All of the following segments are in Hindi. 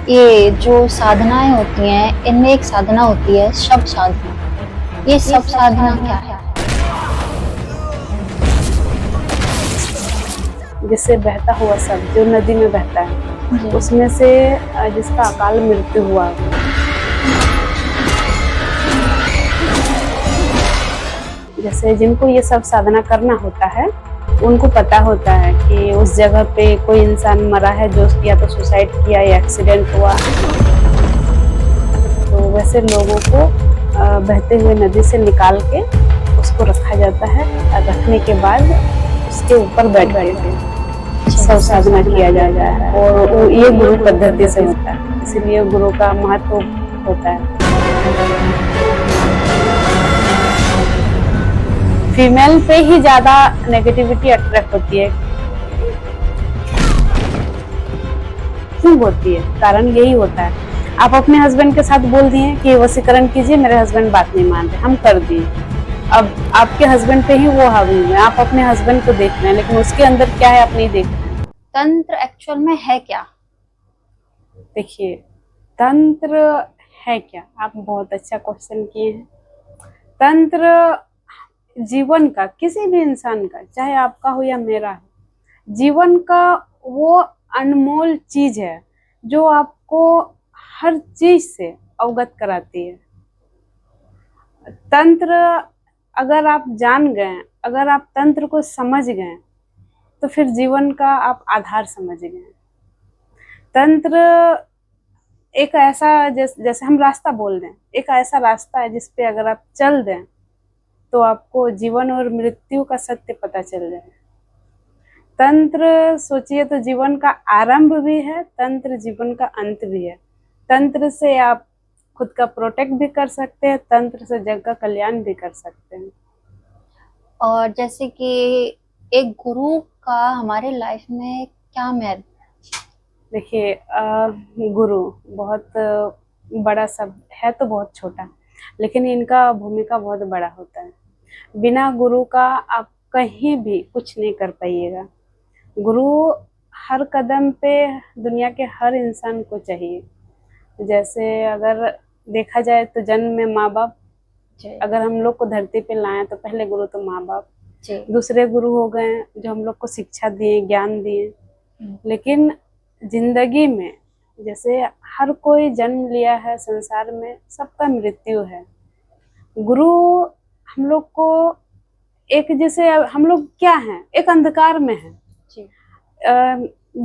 ये जो साधनाएं होती हैं, इनमें एक साधना होती है शब साधना। ये ये सब सब साधना साधना क्या क्या है? है? जिससे बहता हुआ सब जो नदी में बहता है, जी। उसमें से जिसका अकाल मृत्यु हुआ, जैसे जिनको ये सब साधना करना होता है, उनको पता होता है कि उस जगह पे कोई इंसान मरा है जो या तो सुसाइड किया या एक्सीडेंट हुआ। तो वैसे लोगों को बहते हुए नदी से निकाल के उसको रखा जाता है और रखने के बाद उसके ऊपर बैठ के सब साधना किया जाता है और ये गुरु पद्धति से होता है, इसीलिए गुरु का महत्व होता है। फीमेल पे ही ज्यादा नेगेटिविटी अट्रैक्ट होती है। क्यों होती है? कारण यही होता है, आप अपने हस्बैंड के साथ बोल दिए कि वशीकरण कीजिए, मेरे हस्बैंड बात नहीं मान रहे, हम कर दिए। अब आपके हस्बैंड पे ही वो हावी हुए, आप अपने हस्बैंड को देख रहे हैं लेकिन उसके अंदर क्या है आप नहीं देख रहे हैं। तंत्र एक्चुअल में है क्या? देखिए, तंत्र है क्या, आप बहुत अच्छा क्वेश्चन किए हैं। तंत्र जीवन का, किसी भी इंसान का, चाहे आपका हो या मेरा हो, जीवन का वो अनमोल चीज है जो आपको हर चीज से अवगत कराती है। तंत्र अगर आप जान गए, अगर आप तंत्र को समझ गए, तो फिर जीवन का आप आधार समझ गए। तंत्र एक ऐसा, जैसे हम रास्ता बोल दें, एक ऐसा रास्ता है जिसपे अगर आप चल दें तो आपको जीवन और मृत्यु का सत्य पता चल जाए। तंत्र सोचिए तो जीवन का आरंभ भी है, तंत्र जीवन का अंत भी है। तंत्र से आप खुद का प्रोटेक्ट भी कर सकते हैं, तंत्र से जग का कल्याण भी कर सकते हैं। और जैसे कि एक गुरु का हमारे लाइफ में क्या महत्व? देखिए, गुरु बहुत बड़ा शब्द है तो बहुत छोटा, लेकिन इनका भूमिका बहुत बड़ा होता है। बिना गुरु का आप कहीं भी कुछ नहीं कर पाइएगा। गुरु हर कदम पे दुनिया के हर इंसान को चाहिए। जैसे अगर देखा जाए तो जन्म में माँ बाप, अगर हम लोग को धरती पे लाए तो पहले गुरु तो माँ बाप, दूसरे गुरु हो गए जो हम लोग को शिक्षा दिए, ज्ञान दिए। लेकिन जिंदगी में जैसे हर कोई जन्म लिया है संसार में, सबका मृत्यु है। गुरु हम लोग को एक, जैसे हम लोग क्या हैं, एक अंधकार में है।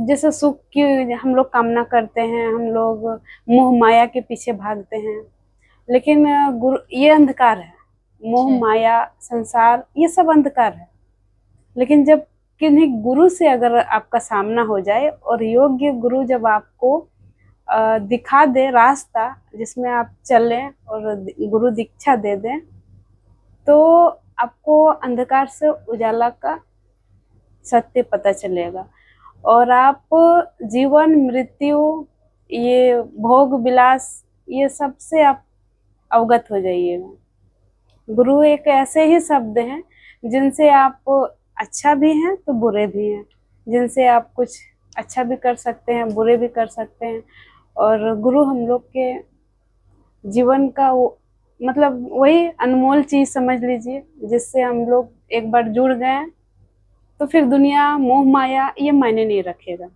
जैसे सुख की हम लोग कामना करते हैं, हम लोग मोह माया के पीछे भागते हैं, लेकिन गुरु ये अंधकार है, मोह माया संसार ये सब अंधकार है। लेकिन जब किन्हीं गुरु से अगर आपका सामना हो जाए और योग्य गुरु जब आपको दिखा दे रास्ता जिसमें आप चलें और गुरु दीक्षा दे दें, तो आपको अंधकार से उजाला का सत्य पता चलेगा और आप जीवन मृत्यु, ये भोग विलास, ये सब से आप अवगत हो जाइएगा। गुरु एक ऐसे ही शब्द हैं जिनसे आप अच्छा भी हैं तो बुरे भी हैं, जिनसे आप कुछ अच्छा भी कर सकते हैं, बुरे भी कर सकते हैं। और गुरु हम लोग के जीवन का वो, मतलब वही अनमोल चीज समझ लीजिए, जिससे हम लोग एक बार जुड़ गए तो फिर दुनिया मोह माया ये मायने नहीं रखेगा,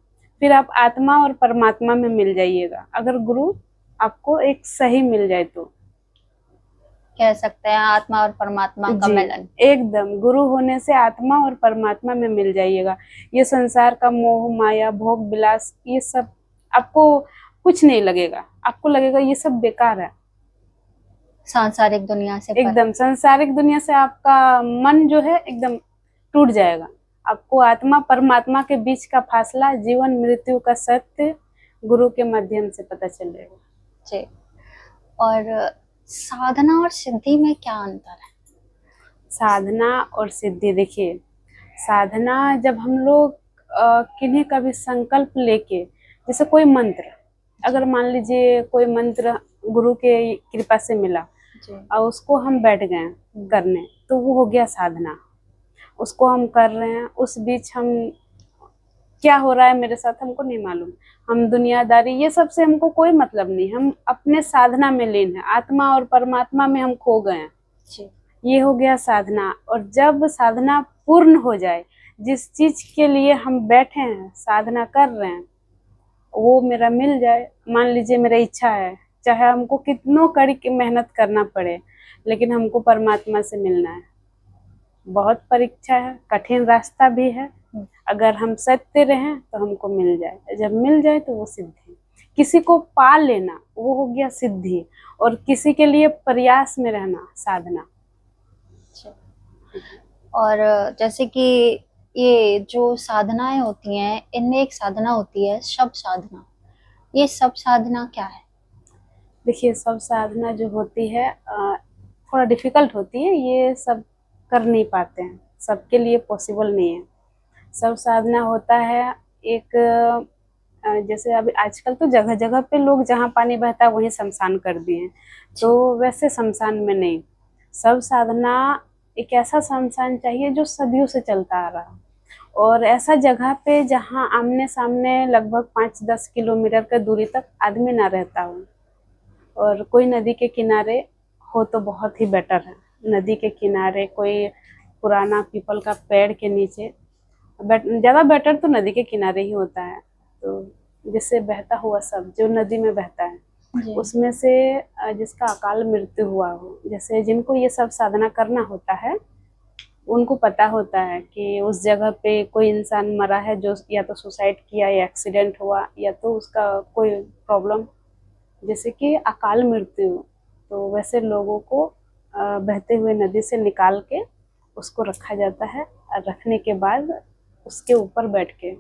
फिर आप आत्मा और परमात्मा में मिल जाइएगा अगर गुरु आपको एक सही मिल जाए तो। कह सकते हैं आत्मा और परमात्मा का मिलन। एकदम, गुरु होने से आत्मा और परमात्मा में मिल जाइएगा। ये संसार का मोह माया भोग विलास ये सब आपको कुछ नहीं लगेगा, आपको लगेगा ये सब बेकार है। सांसारिक दुनिया से एकदम सांसारिक दुनिया से आपका मन जो है एकदम टूट जाएगा। आपको आत्मा परमात्मा के बीच का फासला, जीवन मृत्यु का सत्य गुरु के माध्यम से पता चलेगा। जी। और साधना और सिद्धि में क्या अंतर है? साधना और सिद्धि, देखिए, साधना जब हम लोग किन्हीं का भी संकल्प लेके, जैसे कोई मंत्र, अगर मान लीजिए कोई मंत्र गुरु के कृपा से मिला और उसको हम बैठ गए करने, तो वो हो गया साधना। उसको हम कर रहे हैं, उस बीच हम क्या हो रहा है मेरे साथ हमको नहीं मालूम। हम दुनियादारी ये सब से हमको कोई मतलब नहीं, हम अपने साधना में लीन है, आत्मा और परमात्मा में हम खो गए हैं। जी। ये हो गया साधना। और जब साधना पूर्ण हो जाए, जिस चीज के लिए हम बैठे हैं साधना कर रहे हैं वो मेरा मिल जाए, मान लीजिए मेरा इच्छा है, चाहे हमको कितनों कड़ी की मेहनत करना पड़े, लेकिन हमको परमात्मा से मिलना है। बहुत परीक्षा है, कठिन रास्ता भी है, अगर हम सत्य रहें तो हमको मिल जाए, जब मिल जाए तो वो सिद्धि। किसी को पा लेना वो हो गया सिद्धि, और किसी के लिए प्रयास में रहना साधना। और जैसे कि ये जो साधनाएं होती हैं, इनमें एक साधना होती है शब साधना। ये सब साधना क्या है? देखिए, सब साधना जो होती है थोड़ा डिफिकल्ट होती है, ये सब कर नहीं पाते हैं, सबके लिए पॉसिबल नहीं है। सब साधना होता है एक जैसे अभी आजकल तो जगह जगह पे लोग जहाँ पानी बहता है वहीं शमशान कर दिए हैं, तो वैसे शमशान में नहीं। सब साधना एक ऐसा शमशान चाहिए जो सदियों से चलता आ रहा है, और ऐसा जगह पे जहाँ आमने सामने लगभग 5-10 किलोमीटर का दूरी तक आदमी ना रहता हो, और कोई नदी के किनारे हो तो बहुत ही बेटर है। नदी के किनारे कोई पुराना पीपल का पेड़ के नीचे, ज़्यादा बेटर तो नदी के किनारे ही होता है, तो जिससे बहता हुआ सब जो नदी में बहता है जी। उसमें से जिसका अकाल मृत्यु हुआ हो, जैसे जिनको ये सब साधना करना होता है उनको पता होता है कि उस जगह पे कोई इंसान मरा है जो या तो सुसाइड किया या एक्सीडेंट हुआ या तो उसका कोई प्रॉब्लम, जैसे कि अकाल मृत्यु। तो वैसे लोगों को बहते हुए नदी से निकाल के उसको रखा जाता है, और रखने के बाद उसके ऊपर बैठ के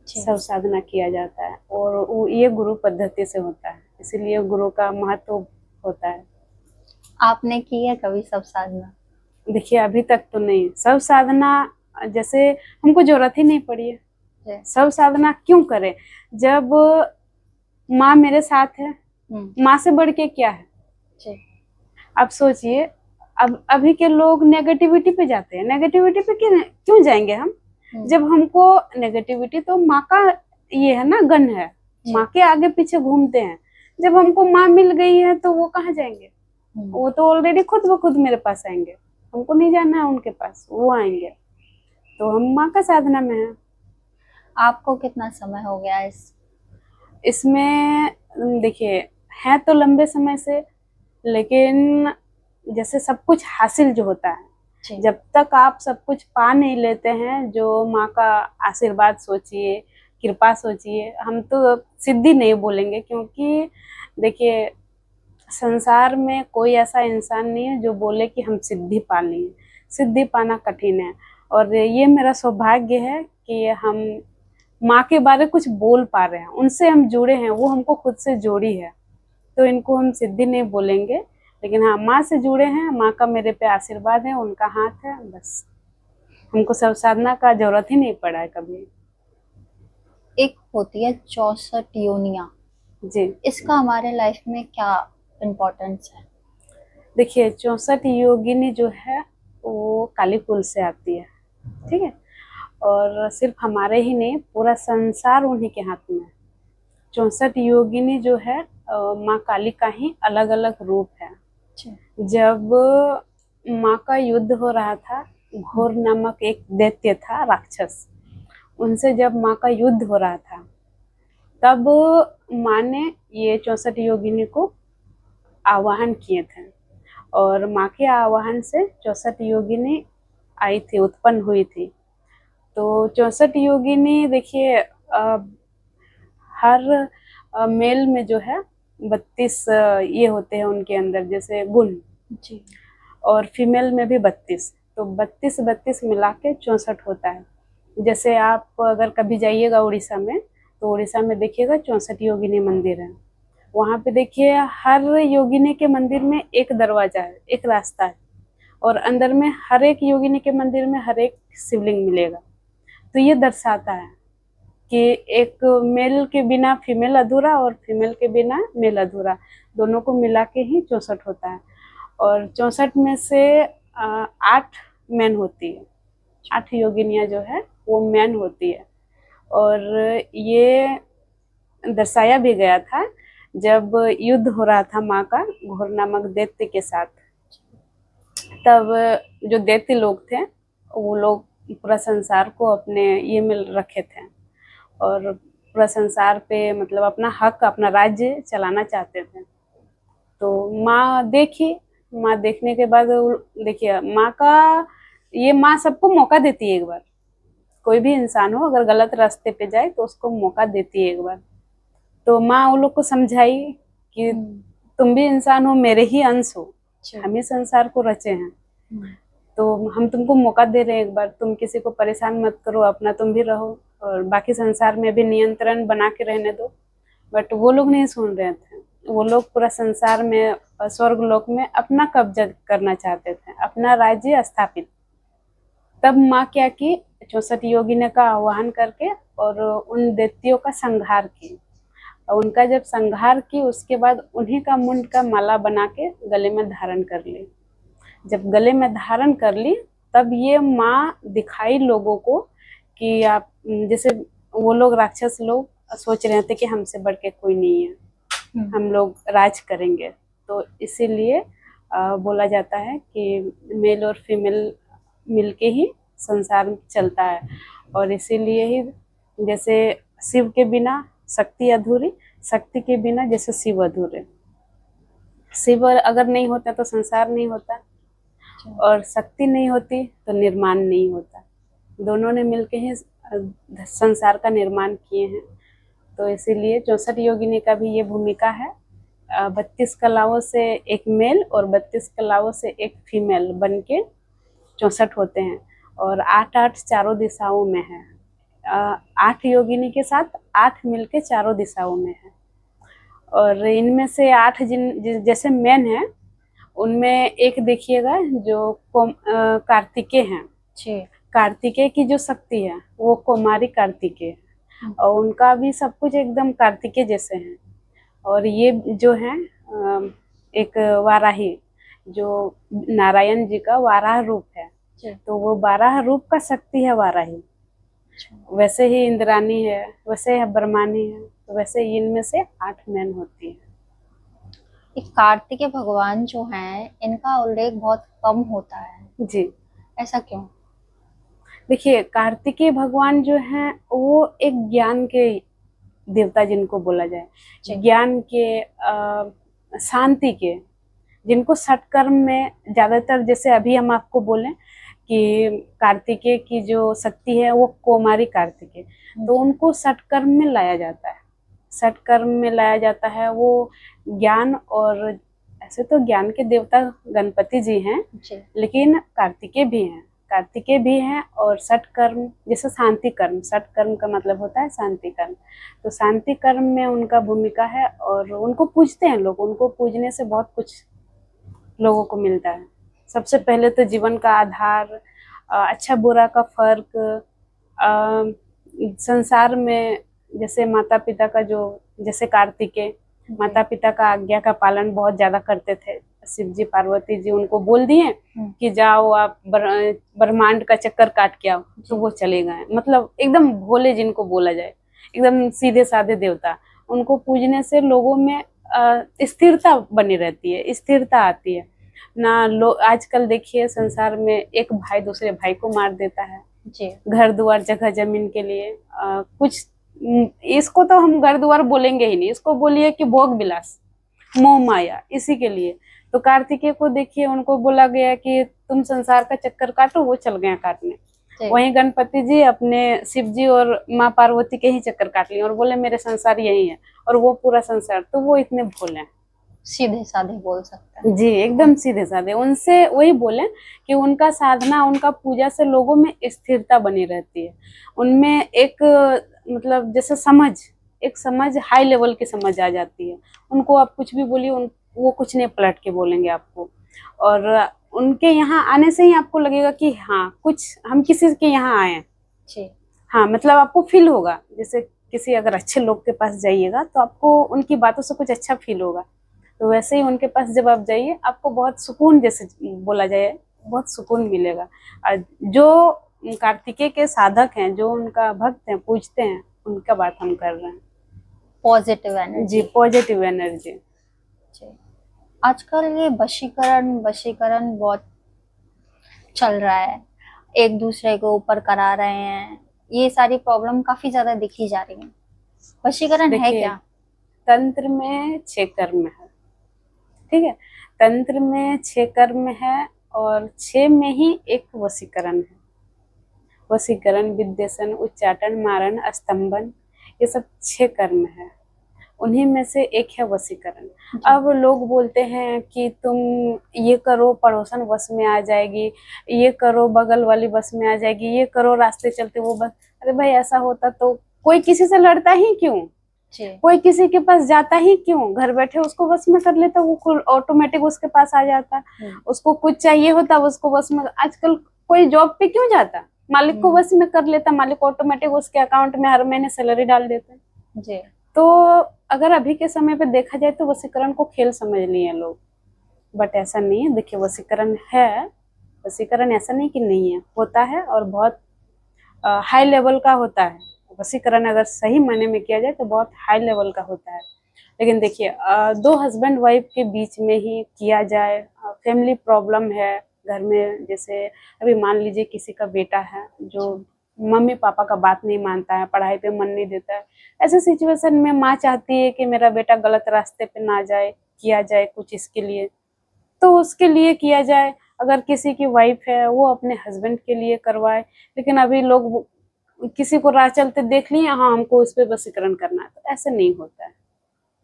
सब साधना किया जाता है, और वो ये गुरु पद्धति से होता है, इसीलिए गुरु का महत्व होता है। आपने की है कभी सब साधना? देखिए, अभी तक तो नहीं सब साधना, जैसे हमको जरूरत ही नहीं पड़ी है। सब साधना क्यों करें जब माँ मेरे साथ है, माँ से बढ़ के क्या है। अब सोचिए, अब अभी के लोग नेगेटिविटी पे जाते हैं, नेगेटिविटी पे क्यों जाएंगे हम, जब हमको नेगेटिविटी तो माँ का ये है ना, गन है, माँ के आगे पीछे घूमते हैं। जब हमको माँ मिल गई है तो वो कहाँ जाएंगे, वो तो ऑलरेडी खुद ब खुद मेरे पास आएंगे, हमको नहीं जाना है उनके पास, वो आएंगे। तो हम माँ का साधना में है। आपको कितना समय हो गया इसमें? देखिए, है तो लंबे समय से, लेकिन जैसे सब कुछ हासिल जो होता है, जब तक आप सब कुछ पा नहीं लेते हैं, जो माँ का आशीर्वाद सोचिए, कृपा सोचिए, हम तो सिद्धि नहीं बोलेंगे, क्योंकि देखिए संसार में कोई ऐसा इंसान नहीं है जो बोले कि हम सिद्धि पा लिए। सिद्धि पाना कठिन है, और ये मेरा सौभाग्य है कि हम माँ के बारे कुछ बोल पा रहे हैं, उनसे हम जुड़े हैं, वो हमको खुद से जोड़ी है, तो इनको हम सिद्धि नहीं बोलेंगे। लेकिन हाँ, माँ से जुड़े हैं, माँ का मेरे पे आशीर्वाद है, उनका हाथ है, बस हमको सब साधना का जरूरत ही नहीं पड़ा है कभी। एक होती है 64 योनियां, जी, इसका हमारे लाइफ में क्या इम्पोर्टेंस है? देखिए 64 योगिनी जो है वो काली कुल से आती है, ठीक है, और सिर्फ हमारे ही नहीं, पूरा संसार उन्हीं के हाथ में है। 64 योगिनी जो है माँ काली का ही अलग अलग रूप है। जब माँ का युद्ध हो रहा था, घोर नामक एक दैत्य था, राक्षस, उनसे जब माँ का युद्ध हो रहा था, तब माँ ने ये 64 योगिनी को आवाहन किए थे, और माँ के आवाहन से 64 योगिनी आई थी, उत्पन्न हुई थी। तो 64 योगिनी देखिए, हर मेल में जो है 32 ये होते हैं उनके अंदर जैसे गुण, और फीमेल में भी 32, तो 32 मिला के 64 होता है। जैसे आप अगर कभी जाइएगा उड़ीसा में, तो उड़ीसा में देखिएगा 64 योगिनी मंदिर है, वहाँ पे देखिए हर योगिनी के मंदिर में एक दरवाजा है, एक रास्ता है, और अंदर में हर एक योगिनी के मंदिर में हर एक शिवलिंग मिलेगा। तो ये दर्शाता है कि एक मेल के बिना फीमेल अधूरा, और फीमेल के बिना मेल अधूरा, दोनों को मिला के ही 64 होता है। और 64 में से 8 मैन होती है, 8 योगिनियाँ जो है वो मैन होती है, और ये दर्शाया भी गया था जब युद्ध हो रहा था माँ का घोर नामक दैत्य के साथ। तब जो दैत्य लोग थे वो लोग पूरा संसार को अपने ये में रखे थे और पूरा संसार पे मतलब अपना हक, अपना राज्य चलाना चाहते थे। तो माँ देखी, माँ देखने के बाद देखिए माँ का, ये माँ सबको मौका देती है एक बार। कोई भी इंसान हो अगर गलत रास्ते पे जाए तो उसको मौका देती है एक बार। तो माँ उन लोग को समझाई कि तुम भी इंसान हो, मेरे ही अंश हो, हम ही संसार को रचे हैं, तो हम तुमको मौका दे रहे हैं एक बार, तुम किसी को परेशान मत करो, अपना तुम भी रहो और बाकी संसार में भी नियंत्रण बना के रहने दो। बट वो लोग नहीं सुन रहे थे। वो लोग पूरा संसार में, स्वर्ग लोक में अपना कब्जा करना चाहते थे, अपना राज्य स्थापित। तब माँ क्या की, 64 योगिनी का आह्वान करके और उन दैत्यों का संहार की। और उनका जब संहार की उसके बाद उन्हीं का मुंड का माला बना के गले में धारण कर ली। जब गले में धारण कर ली तब ये माँ दिखाई लोगों को कि आप, जैसे वो लोग राक्षस लोग सोच रहे थे कि हमसे बढ़ के कोई नहीं है, हम लोग राज करेंगे। तो इसीलिए बोला जाता है कि मेल और फीमेल मिलके ही संसार चलता है। और इसीलिए ही जैसे शिव के बिना शक्ति अधूरी, शक्ति के बिना जैसे शिव अधूरे। शिव अगर नहीं होता तो संसार नहीं होता और शक्ति नहीं होती तो निर्माण नहीं होता। दोनों ने मिलके ही संसार का निर्माण किए हैं। तो इसीलिए 64 योगिनी का भी ये भूमिका है। 32 कलाओं से एक मेल और 32 कलाओं से एक फीमेल बन के 64 होते हैं और 8-8 चारों दिशाओं में है। 8 योगिनी के साथ 8 मिलके चारों दिशाओं में है। और इनमें से 8 जैसे मेन है उनमें एक देखिएगा जो कार्तिकेय हैं। कार्तिकेय की जो शक्ति है वो कुमारी कार्तिकेय, और उनका भी सब कुछ एकदम कार्तिकेय जैसे हैं। और ये जो है एक वाराही, जो नारायण जी का वाराह रूप है, तो वो वाराह रूप का शक्ति है वाराही। वैसे ही इंद्राणी है, वैसे ही ब्रह्माणी है, तो वैसे इनमें से 8 मैन होती है। एक कार्तिकेय भगवान जो हैं इनका उल्लेख बहुत कम होता है जी, ऐसा क्यों? देखिए कार्तिकेय भगवान जो हैं वो एक ज्ञान के देवता जिनको बोला जाए, ज्ञान के, शांति के, जिनको सत्कर्म में ज्यादातर, जैसे अभी हम आपको बोलें कि कार्तिकेय की जो शक्ति है वो कुमारी कार्तिकेय, तो उनको सत्कर्म में लाया जाता है। सत्कर्म में लाया जाता है वो ज्ञान, और ऐसे तो ज्ञान के देवता गणपति जी हैं लेकिन कार्तिकेय भी हैं, कार्तिकेय भी हैं। और सत्कर्म जैसे शांति कर्म, सत्कर्म का मतलब होता है शांति कर्म, तो शांति कर्म में उनका भूमिका है और उनको पूजते हैं लोग। उनको पूजने से बहुत कुछ लोगों को मिलता है। सबसे पहले तो जीवन का आधार, अच्छा बुरा का फर्क, संसार में जैसे माता पिता का जो, जैसे कार्तिकेय माता पिता का आज्ञा का पालन बहुत ज्यादा करते थे। शिव जी पार्वती जी उनको बोल दिए कि जाओ आप ब्रह्मांड का चक्कर काट के आओ, तो वो चले गए। मतलब एकदम भोले जिनको बोला जाए, एकदम सीधे साधे देवता। उनको पूजने से लोगों में स्थिरता बनी रहती है, स्थिरता आती है ना। लोग आजकल देखिए संसार में एक भाई दूसरे भाई को मार देता है जी, घर द्वार जगह जमीन के लिए। कुछ इसको तो हम घर द्वार बोलेंगे ही नहीं, इसको बोलिए कि भोग विलास, मोह माया, इसी के लिए। तो कार्तिकेय को देखिए, उनको बोला गया कि तुम संसार का चक्कर काटो, वो चल गए काटने। वहीं गणपति जी अपने शिव जी और माँ पार्वती के ही चक्कर काट लिए और बोले मेरे संसार यही है, और वो पूरा संसार। तो वो इतने भोले हैं, सीधे साधे बोल सकते हैं जी, एकदम सीधे साधे। उनसे वही बोले कि उनका साधना, उनका पूजा से लोगों में स्थिरता बनी रहती है। उनमें एक मतलब जैसे समझ, एक समझ हाई लेवल की समझ आ जाती है। उनको आप कुछ भी बोलिए, वो कुछ नहीं पलट के बोलेंगे आपको। और उनके यहाँ आने से ही आपको लगेगा कि हाँ कुछ हम किसी के यहाँ आए हैं। हाँ, मतलब आपको फील होगा, जैसे किसी अगर अच्छे लोग के पास जाइएगा तो आपको उनकी बातों से कुछ अच्छा फील होगा। तो वैसे ही उनके पास जब आप जाइए आपको बहुत सुकून, जैसे बोला जाए बहुत सुकून मिलेगा। जो कार्तिकेय के साधक हैं, जो उनका भक्त हैं, पूजते हैं, उनका बात हम कर रहे हैं। Positive energy. जी, पॉजिटिव एनर्जी। आजकल ये वशीकरण वशीकरण बहुत चल रहा है, एक दूसरे को ऊपर करा रहे हैं, ये सारी प्रॉब्लम काफी ज्यादा दिखी जा रही है। वशीकरण है देखिए, क्या? तंत्र में 6 कर्म है, ठीक है। तंत्र में 6 कर्म है और 6 में ही एक वशीकरण है। वशीकरण, विद्वेषण, उच्चाटन, मारण, स्तंभन, ये सब 6 कर्म है। उन्हीं में से एक है वशीकरण। अब लोग बोलते हैं कि तुम ये करो पड़ोसन वश में आ जाएगी, ये करो बगल वाली बस में आ जाएगी, ये करो रास्ते चलते वो बस। अरे भाई, ऐसा होता तो कोई किसी से लड़ता ही क्यों? कोई किसी के पास जाता ही क्यों? घर बैठे उसको वश में कर लेता, वो ऑटोमेटिक उसके पास आ जाता। उसको कुछ चाहिए होता, उसको वश में। आजकल कोई जॉब पे क्यों जाता? मालिक को वश में कर लेता, मालिक ऑटोमेटिक उसके अकाउंट में हर महीने सैलरी डाल देता जी। तो अगर अभी के समय पे देखा जाए तो वशीकरण को खेल समझ लिए लोग, बट ऐसा नहीं है। देखिए, वशीकरण है, वशीकरण ऐसा नहीं कि नहीं है, होता है और बहुत हाई लेवल का होता है। वशीकरण अगर सही मायने में किया जाए तो बहुत हाई लेवल का होता है। लेकिन देखिए, 2 हस्बैंड वाइफ के बीच में ही किया जाए, फैमिली प्रॉब्लम है घर में, जैसे अभी मान लीजिए किसी का बेटा है जो मम्मी पापा का बात नहीं मानता है, पढ़ाई पे मन नहीं देता है, ऐसे सिचुएशन में माँ चाहती है कि मेरा बेटा गलत रास्ते पे ना जाए, किया जाए कुछ इसके लिए, तो उसके लिए किया जाए। अगर किसी की वाइफ है वो अपने हस्बैंड के लिए करवाए। लेकिन अभी लोग किसी को राह चलते देख लिए, हाँ हमको उस पे वशीकरण करना है, तो ऐसे नहीं होता है।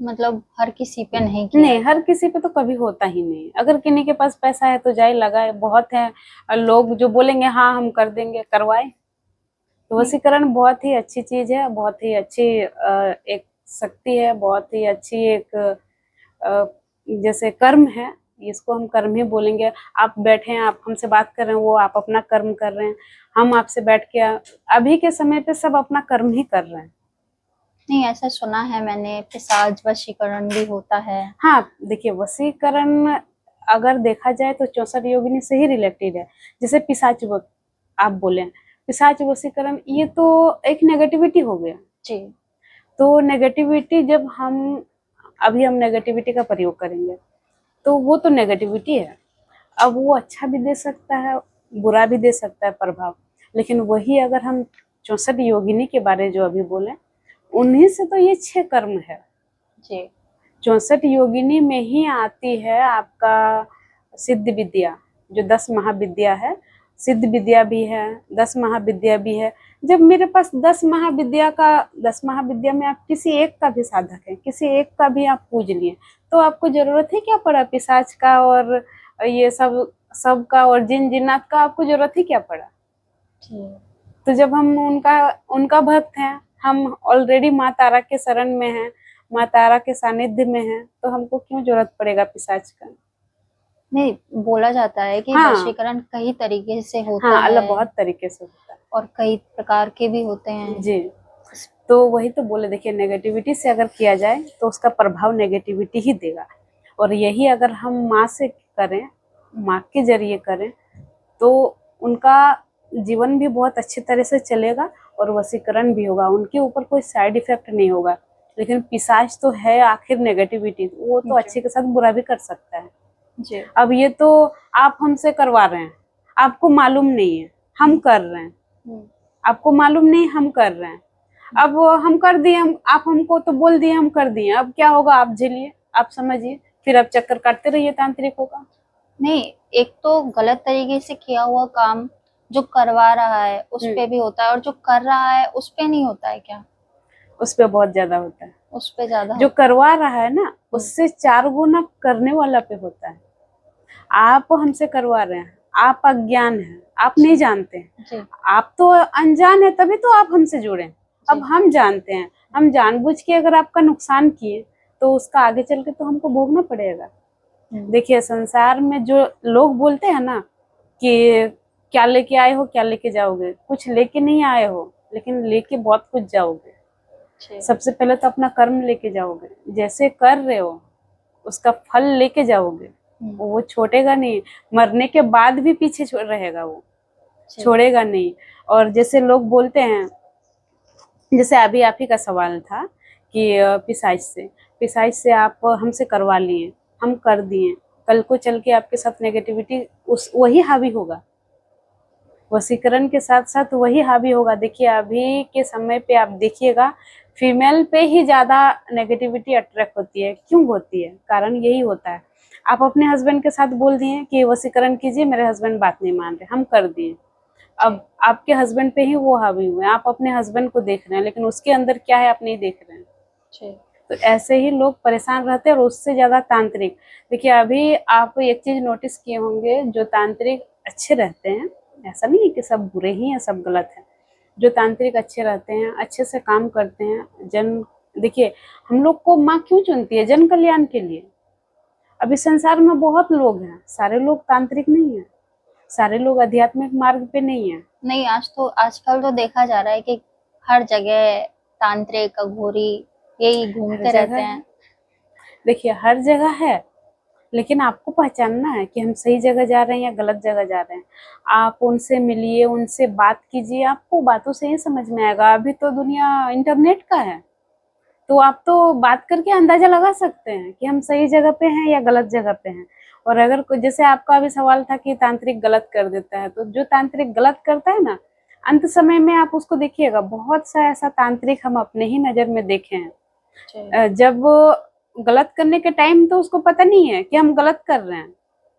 मतलब हर किसी पे नहीं किया? नहीं, हर किसी पे तो कभी होता ही नहीं। अगर किन्हीं के पास पैसा है तो जाए लगाए। बहुत है लोग जो बोलेंगे हाँ हम कर देंगे, करवाए। तो वशीकरण बहुत ही अच्छी चीज है, बहुत ही अच्छी एक शक्ति है, बहुत ही अच्छी एक जैसे कर्म है, इसको हम कर्म ही बोलेंगे। आप बैठे हैं, आप हमसे बात कर रहे हैं, वो आप अपना कर्म कर रहे हैं। हम आपसे बैठ के अभी के समय पे सब अपना कर्म ही कर रहे हैं। नहीं, ऐसा सुना है मैंने, पिशाच वशीकरण भी होता है। हाँ, देखिए, वशीकरण अगर देखा जाए तो 64 योगिनी से ही रिलेटेड है। जैसे पिशाच आप बोले, पिशाच वशीकरण, ये तो एक नेगेटिविटी हो गया जी। तो नेगेटिविटी जब हम नेगेटिविटी का प्रयोग करेंगे तो वो तो नेगेटिविटी है। अब वो अच्छा भी दे सकता है, बुरा भी दे सकता है प्रभाव। लेकिन वही अगर हम 64 योगिनी के बारे जो अभी बोले, उन्हीं से तो ये 6 कर्म है जी। 64 योगिनी में ही आती है आपका सिद्ध विद्या, जो 10 महाविद्या है। सिद्ध विद्या भी है, 10 महाविद्या भी है। जब मेरे पास 10 महाविद्या में आप किसी एक का भी साधक है, किसी एक का भी आप पूज लिए, तो आपको जरूरत है क्या पड़ा पिशाच का और ये सब का और जिन जिन्नात का? आपको जरूरत ही क्या पड़ा? तो जब हम उनका भक्त हैं, हम ऑलरेडी माँ तारा के शरण में हैं, माँ तारा के सानिध्य में हैं, तो हमको क्यों जरूरत पड़ेगा पिशाच का? नहीं, बोला जाता है कि हाँ, वशीकरण कई तरीके से होता हाँ, है। अल्लाह बहुत तरीके से होता है और कई प्रकार के भी होते हैं जी। तो वही तो बोले, देखिए, नेगेटिविटी से अगर किया जाए तो उसका प्रभाव नेगेटिविटी ही देगा। और यही अगर हम माँ से करें, माँ के जरिए करें, तो उनका जीवन भी बहुत अच्छी तरह से चलेगा और वशीकरण भी होगा, उनके ऊपर कोई साइड इफेक्ट नहीं होगा। लेकिन पिशाच तो है आखिर नेगेटिविटी, वो तो अच्छे के साथ बुरा भी कर सकता है जी। अब ये तो आप हमसे करवा रहे हैं, आपको मालूम नहीं है, हम कर रहे हैं। आपको मालूम नहीं, हम कर रहे हैं। अब हम कर दिए, आप हमको तो बोल दिए, हम कर दिए, अब क्या होगा आप झेलिए, आप समझिए, फिर आप चक्कर काटते रहिए तांत्रिकों का। नहीं, एक तो गलत तरीके से किया हुआ काम जो करवा रहा है उस पे भी होता है, और जो कर रहा है उस पे नहीं होता है क्या? उस पे बहुत ज्यादा होता है, उस पे ज्यादा। जो करवा रहा है ना, उससे 4 गुना करने वाला पे होता है। आप हमसे करवा रहे हैं, आप अज्ञान है, आप नहीं जानते हैं, आप तो अनजान है, तभी तो आप हमसे जुड़े। अब हम जानते हैं, हम जानबूझ के अगर आपका नुकसान किए तो उसका आगे चल के तो हमको भोगना पड़ेगा। देखिए, संसार में जो लोग बोलते हैं ना कि क्या लेके आए हो, क्या लेके जाओगे, कुछ लेके नहीं आए हो, लेकिन लेके बहुत कुछ जाओगे। सबसे पहले तो अपना कर्म लेके जाओगे, जैसे कर रहे हो उसका फल लेके जाओगे। वो छूटेगा नहीं, मरने के बाद भी पीछे रहेगा वो। छोड़ेगा नहीं। और जैसे लोग बोलते हैं, जैसे अभी आप ही का सवाल था कि पिशाच से आप हमसे करवा लिए, हम कर दिए, कल को चल के आपके साथ नेगेटिविटी उस वही हावी होगा, वशीकरण के साथ साथ वही हावी होगा। देखिए अभी के समय पे आप देखिएगा, फीमेल पे ही ज्यादा नेगेटिविटी अट्रैक्ट होती है। क्यों होती है? कारण यही होता है, आप अपने हस्बैंड के साथ बोल दिए कि वशीकरण कीजिए, मेरे हस्बैंड बात नहीं मान रहे, हम कर दिए। अब आपके हस्बैंड पे ही वो हावी हुए, आप अपने हस्बैंड को देख रहे हैं लेकिन उसके अंदर क्या है आप नहीं देख रहे हैं। तो ऐसे ही लोग परेशान रहते हैं। और उससे ज्यादा तांत्रिक, देखिए अभी आप एक चीज नोटिस किए होंगे, जो तांत्रिक अच्छे रहते हैं, ऐसा नहीं है कि सब बुरे ही हैं, सब गलत है। जो तांत्रिक अच्छे रहते हैं, अच्छे से काम करते हैं, देखिए हम लोग को माँ क्यों चुनती है? जन कल्याण के लिए। अभी संसार में बहुत लोग हैं, सारे लोग तांत्रिक नहीं है, सारे लोग आध्यात्मिक मार्ग पे नहीं है। नहीं, आजकल तो देखा जा रहा है कि हर जगह तांत्रिक अघोरी यही घूमते रहते हैं। देखिए हर जगह है, लेकिन आपको पहचानना है कि हम सही जगह जा रहे हैं या गलत जगह जा रहे हैं। आप उनसे मिलिए, उनसे बात कीजिए, आपको बातों से ही समझ में आएगा। अभी तो दुनिया इंटरनेट का है, तो आप तो बात करके अंदाजा लगा सकते हैं कि हम सही जगह पे हैं या गलत जगह पे हैं। और अगर जैसे आपका अभी सवाल था कि तांत्रिक गलत कर देता है, तो जो तांत्रिक गलत करता है ना, अंत समय में आप उसको देखिएगा, बहुत सा ऐसा तांत्रिक हम अपने ही नजर में देखे हैं, जब गलत करने के टाइम तो उसको पता नहीं है कि हम गलत कर रहे हैं,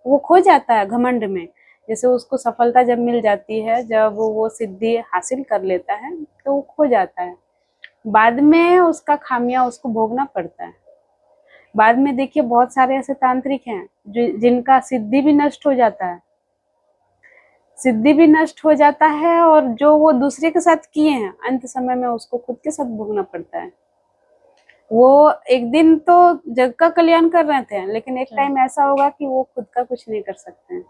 वो खो जाता है घमंड में। जैसे उसको सफलता जब मिल जाती है, जब वो सिद्धि हासिल कर लेता है, तो वो खो जाता है। बाद में उसका खामियां उसको भोगना पड़ता है। बाद में देखिए बहुत सारे ऐसे तांत्रिक हैं जिनका सिद्धि भी नष्ट हो जाता है, सिद्धि भी नष्ट हो जाता है, और जो वो दूसरे के साथ किए हैं, अंत समय में उसको खुद के साथ भोगना पड़ता है। वो एक दिन तो जग का कल्याण कर रहे थे, लेकिन एक टाइम ऐसा होगा कि वो खुद का कुछ नहीं कर सकते हैं।